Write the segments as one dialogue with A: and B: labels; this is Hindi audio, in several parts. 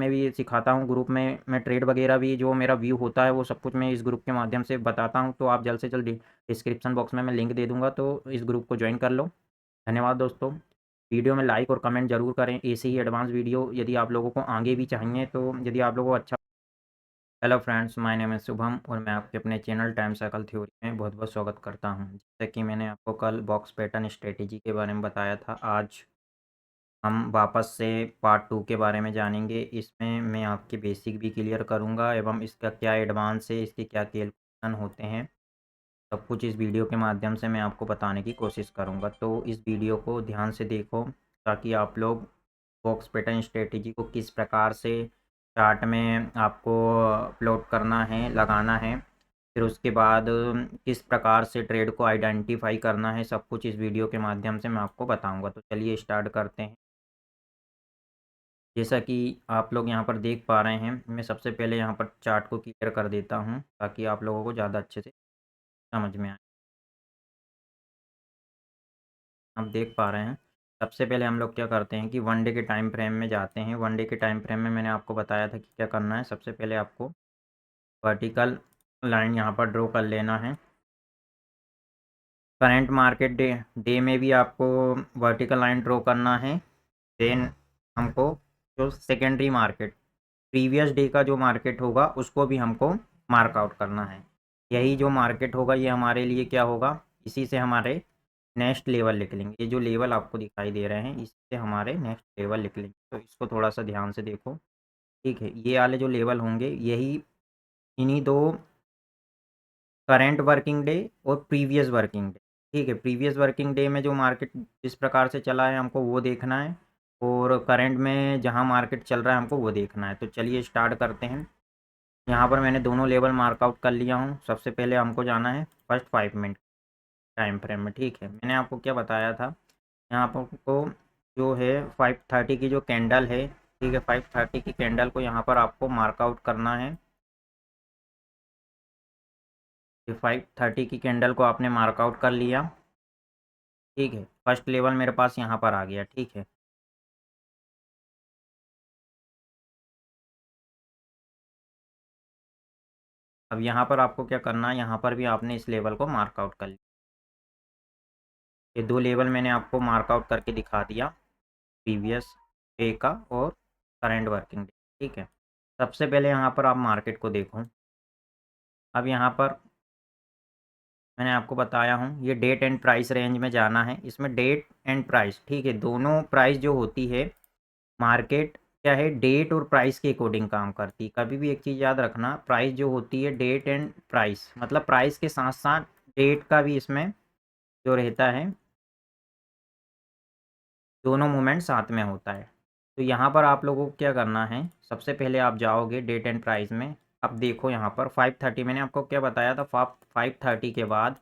A: में भी सिखाता हूँ, ग्रुप में मैं ट्रेड वगैरह भी जो मेरा व्यू होता है वो सब कुछ मैं इस ग्रुप के माध्यम से बताता हूँ। तो आप जल्द से जल्द डिस्क्रिप्शन बॉक्स में मैं लिंक दे दूँगा, तो इस ग्रुप को ज्वाइन कर लो। धन्यवाद दोस्तों। वीडियो में लाइक और कमेंट ज़रूर करें। ऐसे ही एडवांस वीडियो यदि आप लोगों को आगे भी चाहिए, तो यदि आप लोगों को अच्छा। Hello friends, my name is Shubham और मैं आपके अपने चैनल टाइम साइकिल थ्योरी में बहुत बहुत स्वागत करता हूं। जैसे कि मैंने आपको कल बॉक्स पैटर्न स्ट्रेटेजी के बारे में बताया था, आज हम वापस से पार्ट 2 के बारे में जानेंगे। इसमें मैं आपके बेसिक भी क्लियर करूंगा एवं इसका क्या एडवांस है, इसके क्या कैलकुलेशन होते हैं, सब कुछ इस वीडियो के माध्यम से मैं आपको बताने की कोशिश करूंगा। तो इस वीडियो को ध्यान से देखो ताकि आप लोग बॉक्स पैटर्न स्ट्रेटेजी को किस प्रकार से चार्ट में आपको प्लॉट करना है, लगाना है, फिर उसके बाद किस प्रकार से ट्रेड को आइडेंटिफाई करना है, सब कुछ इस वीडियो के माध्यम से मैं आपको बताऊंगा। तो चलिए स्टार्ट करते हैं। जैसा कि आप लोग यहाँ पर देख पा रहे हैं, मैं सबसे पहले यहाँ पर चार्ट को क्लियर कर देता हूँ ताकि आप लोगों को ज़्यादा अच्छे से समझ में आए। आप देख पा रहे हैं, सबसे पहले हम लोग क्या करते हैं कि वन डे के टाइम फ्रेम में जाते हैं। वन डे के टाइम फ्रेम में मैंने आपको बताया था कि क्या करना है। सबसे पहले आपको वर्टिकल लाइन यहाँ पर ड्रॉ कर लेना है। करंट मार्केट डे डे में भी आपको वर्टिकल लाइन ड्रॉ करना है। देन हमको जो सेकेंडरी मार्केट प्रीवियस डे का जो मार्केट होगा उसको भी हमको मार्क आउट करना है। यही जो मार्केट होगा ये हमारे लिए क्या होगा, इसी से हमारे नेक्स्ट लेवल लिख लेंगे। ये जो लेवल आपको दिखाई दे रहे हैं इससे हमारे नेक्स्ट लेवल लिख लेंगे। तो इसको थोड़ा सा ध्यान से देखो, ठीक है। ये वाले जो लेवल होंगे यही इन्हीं दो करेंट वर्किंग डे और प्रीवियस वर्किंग डे, ठीक है। प्रीवियस वर्किंग डे में जो मार्केट जिस प्रकार से चला है हमको वो देखना है, और करंट में जहाँ मार्केट चल रहा है हमको वो देखना है। तो चलिए स्टार्ट करते हैं। यहाँ पर मैंने दोनों लेवल मार्कआउट कर लिया हूँ। सबसे पहले हमको जाना है फर्स्ट 5 मिनट टाइम फ्रेम में, ठीक है। मैंने आपको क्या बताया था, यहाँ पर आपको जो है 5:30 की जो कैंडल है, ठीक है, 5:30 की कैंडल को यहाँ पर आपको मार्कआउट करना है। 5:30 की कैंडल को आपने मार्कआउट कर लिया, ठीक है। फर्स्ट लेवल मेरे पास यहाँ पर आ गया, ठीक है। अब यहाँ पर आपको क्या करना है, यहाँ पर भी आपने इस लेवल को मार्कआउट कर लिया। ये दो लेवल मैंने आपको मार्कआउट करके दिखा दिया, प्रीवियस डे का और करंट वर्किंग डे, ठीक है। सबसे पहले यहाँ पर आप मार्केट को देखो। अब यहाँ पर मैंने आपको बताया हूँ ये डेट एंड प्राइस रेंज में जाना है। इसमें डेट एंड प्राइस, ठीक है, दोनों प्राइस जो होती है, मार्केट क्या है, डेट और प्राइस के अकॉर्डिंग काम करती है। कभी भी एक चीज़ याद रखना, प्राइस जो होती है डेट एंड प्राइस, मतलब प्राइस के साथ साथ डेट का भी इसमें जो रहता है, दोनों मूवमेंट साथ में होता है। तो यहाँ पर आप लोगों को क्या करना है, सबसे पहले आप जाओगे डेट एंड प्राइस में। अब देखो यहाँ पर 5:30 मैंने आपको क्या बताया था, 5:30 के बाद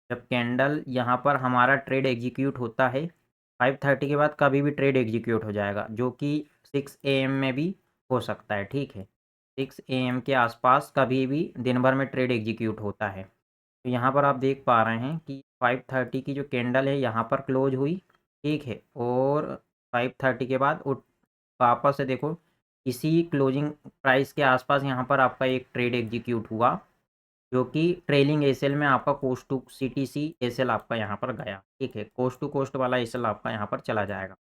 A: जब कैंडल यहाँ पर हमारा ट्रेड एग्जीक्यूट होता है, 5:30 के बाद कभी भी ट्रेड एग्जीक्यूट हो जाएगा, जो कि 6 AM में भी हो सकता है, ठीक है। 6 AM के आसपास कभी भी दिन भर में ट्रेड एग्जीक्यूट होता है। तो यहाँ पर आप देख पा रहे हैं कि 5:30 की जो कैंडल है यहाँ पर क्लोज हुई, ठीक है। और 5:30 के बाद वापस से देखो इसी क्लोजिंग प्राइस के आसपास यहाँ पर आपका एक ट्रेड एग्जीक्यूट हुआ, जो कि ट्रेलिंग एसएल में आपका कोस्ट टू सीटीसी एसएल आपका यहाँ पर गया, ठीक है। कोस्ट टू कोस्ट वाला एसएल आपका यहाँ पर चला जाएगा।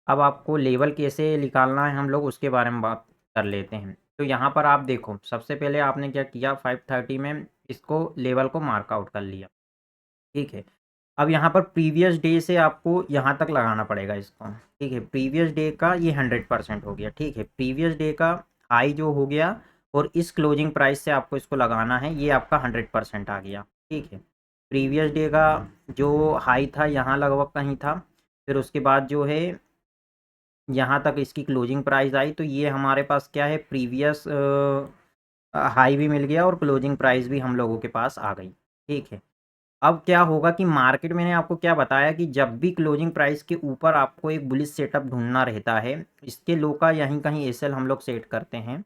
A: अब आपको लेवल कैसे निकालना है हम लोग उसके बारे में बात कर लेते हैं। तो यहाँ पर आप देखो, सबसे पहले आपने क्या किया, 5:30 में इसको लेवल को मार्कआउट कर लिया, ठीक है। अब यहाँ पर प्रीवियस डे से आपको यहाँ तक लगाना पड़ेगा इसको, ठीक है। प्रीवियस डे का ये 100% हो गया, ठीक है। प्रीवियस डे का हाई जो हो गया और इस क्लोजिंग प्राइस से आपको इसको लगाना है, ये आपका 100% आ गया, ठीक है। प्रीवियस डे का जो हाई था यहाँ लगभग कहीं था, फिर उसके बाद जो है यहाँ तक इसकी क्लोजिंग प्राइस आई, तो ये हमारे पास क्या है, प्रीवियस हाई भी मिल गया और क्लोजिंग प्राइस भी हम लोगों के पास आ गई, ठीक है। अब क्या होगा कि मार्केट मैंने आपको क्या बताया कि जब भी क्लोजिंग प्राइस के ऊपर आपको एक बुलिश सेटअप ढूंढना रहता है, इसके लो का यहीं कहीं एसएल हम लोग सेट करते हैं,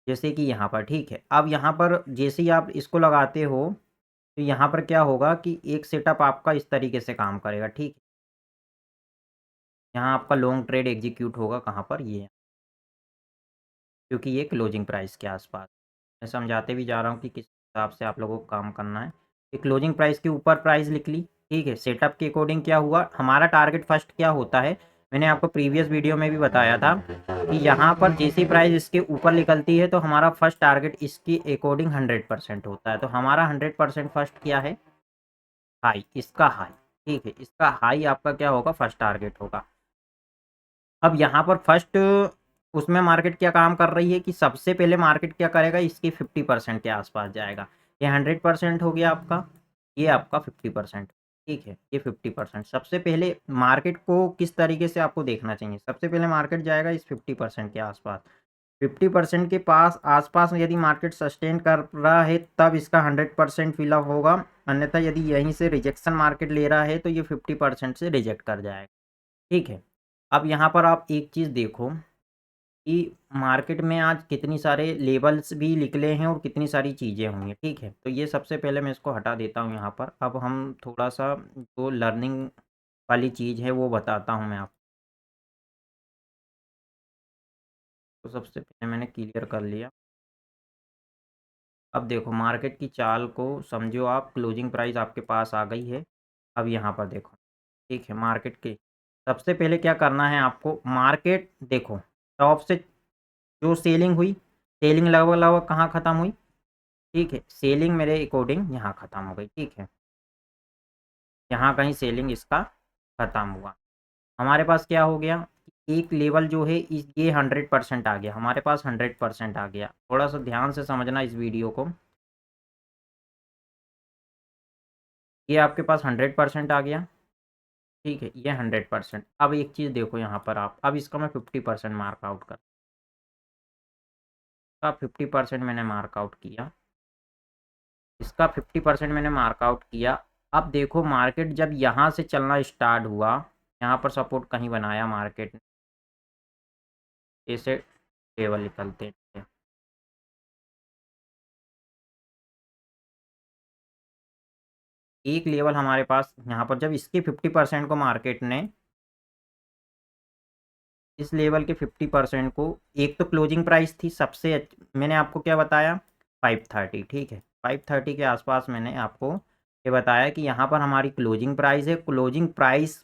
A: जैसे कि यहाँ पर, ठीक है। अब यहाँ पर जैसे ही आप इसको लगाते हो तो यहाँ पर क्या होगा कि एक सेटअप आपका इस तरीके से काम करेगा, ठीक है। यहाँ आपका लॉन्ग ट्रेड एग्जीक्यूट होगा कहाँ पर, ये क्योंकि ये क्लोजिंग प्राइस के आसपास। मैं समझाते भी जा रहा हूँ कि किस हिसाब से आप लोगों को काम करना है। कि क्लोजिंग प्राइस के ऊपर प्राइस लिख ली, ठीक है। सेटअप के अकॉर्डिंग क्या हुआ, हमारा टारगेट फर्स्ट क्या होता है, मैंने आपको प्रीवियस वीडियो में भी बताया था कि यहाँ पर जैसी प्राइस इसके ऊपर निकलती है तो हमारा फर्स्ट टारगेट इसकी अकॉर्डिंग 100% होता है। तो हमारा 100% फर्स्ट क्या है, हाई, इसका हाई, ठीक है। इसका हाई आपका क्या होगा, फर्स्ट टारगेट होगा। अब यहाँ पर फर्स्ट उसमें मार्केट क्या काम कर रही है कि सबसे पहले मार्केट क्या करेगा, इसकी 50% के आसपास जाएगा। ये 100% हो गया आपका, ये आपका 50%, ठीक है। ये 50% सबसे पहले मार्केट को किस तरीके से आपको देखना चाहिए, सबसे पहले मार्केट जाएगा इस 50% के आसपास। 50% के पास आसपास में यदि मार्केट सस्टेन कर रहा है तब इसका 100% फिलअप होगा, अन्यथा यदि यहीं से रिजेक्शन मार्केट ले रहा है तो ये 50% से रिजेक्ट कर जाएगा, ठीक है। अब यहाँ पर आप एक चीज़ देखो कि मार्केट में आज कितनी सारे लेबल्स भी निकले हैं और कितनी सारी चीज़ें हुई हैं, ठीक है। तो ये सबसे पहले मैं इसको हटा देता हूँ यहाँ पर। अब हम थोड़ा-सा जो लर्निंग वाली चीज़ है वो बताता हूँ मैं आपको। तो सबसे पहले मैंने क्लियर कर लिया। अब देखो मार्केट की चाल को समझो आप, क्लोजिंग प्राइस आपके पास आ गई है। अब यहाँ पर देखो, ठीक है। मार्केट के सबसे पहले क्या करना है आपको, मार्केट देखो टॉप से जो सेलिंग हुई, सेलिंग लगभग-लगभग कहाँ ख़त्म हुई, ठीक है। सेलिंग मेरे अकॉर्डिंग यहाँ ख़त्म हो गई, ठीक है। यहाँ कहीं सेलिंग इसका ख़त्म हुआ। हमारे पास क्या हो गया, एक लेवल जो है इस ये 100% आ गया, हमारे पास 100% आ गया। थोड़ा-सा ध्यान से समझना इस वीडियो को। ये आपके पास 100% आ गया, ठीक है। ये 100%। अब एक चीज़ देखो यहाँ पर आप, अब इसका मैं 50% मार्क आउट कर, इसका 50% मैंने मार्क आउट किया, इसका 50% मैंने मार्क आउट किया। अब देखो मार्केट जब यहाँ से चलना स्टार्ट हुआ, यहाँ पर सपोर्ट कहीं बनाया मार्केट ने, ऐसे टेबल निकलते थे। एक लेवल हमारे पास यहाँ पर जब इसके 50% को मार्केट ने, इस लेवल के 50% को, एक तो क्लोजिंग प्राइस थी सबसे मैंने आपको क्या बताया, 530, ठीक है। 530 के आसपास मैंने आपको ये बताया कि यहाँ पर हमारी क्लोजिंग प्राइस है। क्लोजिंग प्राइस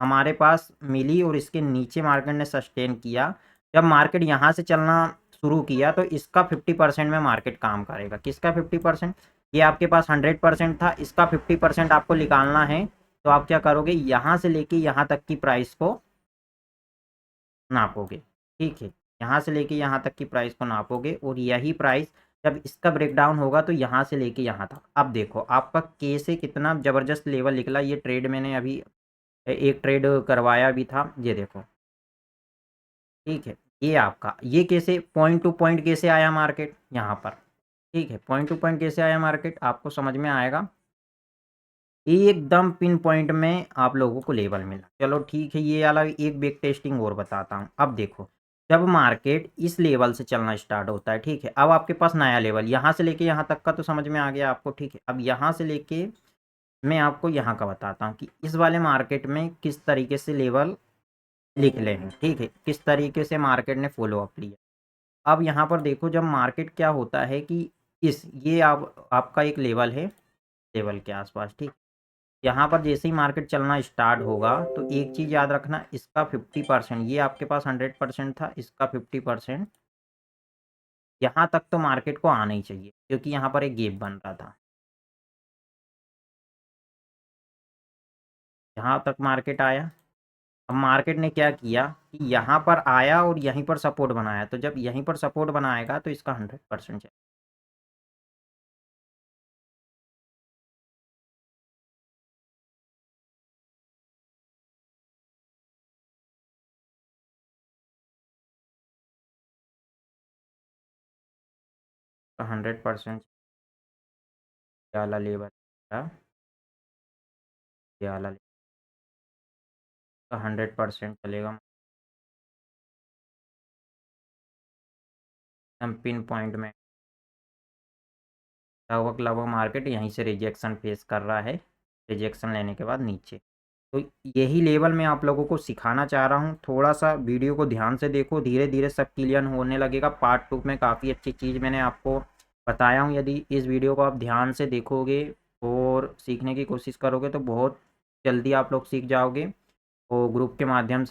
A: हमारे पास मिली और इसके नीचे मार्केट ने सस्टेन किया। जब मार्केट यहाँ से चलना शुरू किया तो इसका 50% में मार्केट काम करेगा। किसका 50%, ये आपके पास 100% था, इसका 50% आपको निकालना है। तो आप क्या करोगे, यहाँ से लेके यहाँ तक की प्राइस को नापोगे, ठीक है। यहाँ से लेके यहाँ तक की प्राइस को नापोगे और यही प्राइस जब इसका ब्रेकडाउन होगा तो यहाँ से लेके यहाँ तक। अब देखो आपका के से कितना ज़बरदस्त लेवल निकला। ये ट्रेड मैंने अभी एक ट्रेड करवाया भी था, ये देखो, ठीक है। ये आपका ये कैसे पॉइंट टू पॉइंट कैसे आया मार्केट यहाँ पर, ठीक है। पॉइंट टू पॉइंट कैसे आया मार्केट आपको समझ में आएगा। एकदम पिन पॉइंट में आप लोगों को लेवल मिला। चलो ठीक है, ये वाला एक बैक टेस्टिंग और बताता हूँ। अब देखो जब मार्केट इस लेवल से चलना स्टार्ट होता है, ठीक है। अब आपके पास नया लेवल यहाँ से लेके यहाँ तक का तो समझ में आ गया आपको, ठीक है। अब यहाँ से लेके मैं आपको यहाँ का बताता हूँ कि इस वाले मार्केट में किस तरीके से लेवल लिख ले हैं, ठीक है। किस तरीके से मार्केट ने फॉलो अप लिया। अब यहाँ पर देखो जब मार्केट क्या होता है कि इस ये आपका एक लेवल है, लेवल के आसपास, ठीक। यहाँ पर जैसे ही मार्केट चलना स्टार्ट होगा तो एक चीज़ याद रखना, इसका 50%, ये आपके पास 100% था, इसका 50% यहाँ तक तो मार्केट को आना ही चाहिए क्योंकि यहाँ पर एक गैप बन रहा था। यहाँ तक मार्केट आया। अब मार्केट ने क्या किया कि यहाँ पर आया और यहीं पर सपोर्ट बनाया। तो जब यहीं पर सपोर्ट बनाएगा तो इसका 100% चाहिए। 100% ये वाला लेवल था, ये वाला 100% चलेगा। हम पिन पॉइंट में लगभग लगभग मार्केट यहीं से रिजेक्शन फेस कर रहा है, रिजेक्शन लेने के बाद नीचे। तो यही लेवल मैं आप लोगों को सिखाना चाह रहा हूँ। थोड़ा सा वीडियो को ध्यान से देखो, धीरे धीरे सब क्लियर होने लगेगा। पार्ट 2 में काफ़ी अच्छी चीज़ मैंने आपको बताया हूँ। यदि इस वीडियो को आप ध्यान से देखोगे और सीखने की कोशिश करोगे तो बहुत जल्दी आप लोग सीख जाओगे, और ग्रुप के माध्यम से